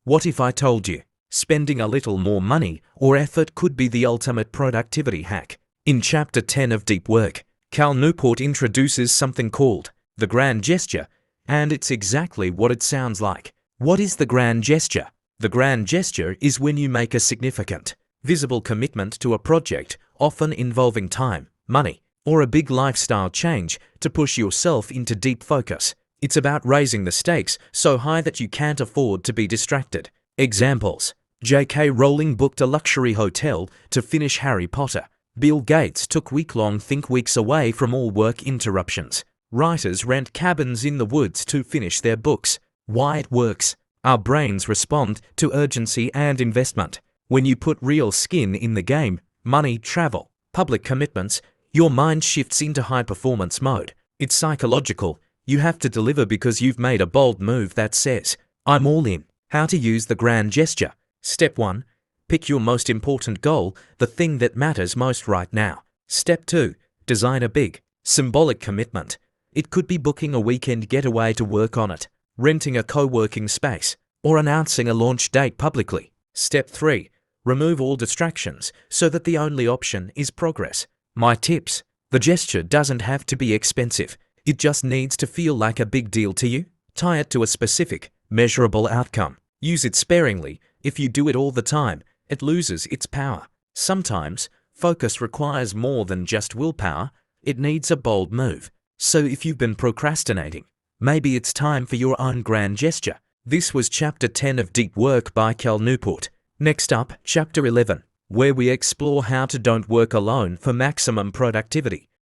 What if I told you spending a little more money or effort could be the ultimate productivity hack? In Chapter 10 of Deep Work, Cal Newport introduces something called the grand gesture, and it's exactly what it sounds like. What is the grand gesture? The grand gesture is when you make a significant, visible commitment to a project, often involving time, money, or a big lifestyle change to push yourself into deep focus. It's about raising the stakes so high that you can't afford to be distracted. Examples: J.K. Rowling booked a luxury hotel to finish Harry Potter. Bill Gates took week-long think weeks away from all work interruptions. Writers rent cabins in the woods to finish their books. Why it works. Our brains respond to urgency and investment. When you put real skin in the game, money, travel, public commitments, your mind shifts into high-performance mode. It's psychological. You have to deliver because you've made a bold move that says, I'm all in. How to use the grand gesture. Step 1. Pick your most important goal, the thing that matters most right now. Step 2. Design a big, symbolic commitment. It could be booking a weekend getaway to work on it, renting a co-working space, or announcing a launch date publicly. Step 3. Remove all distractions so that the only option is progress. My tips. The gesture doesn't have to be expensive. It just needs to feel like a big deal to you. Tie it to a specific, measurable outcome. Use it sparingly. If you do it all the time, it loses its power. Sometimes, focus requires more than just willpower. It needs a bold move. So if you've been procrastinating, maybe it's time for your own grand gesture. This was Chapter 10 of Deep Work by Cal Newport. Next up, Chapter 11, where we explore how to don't work alone for maximum productivity.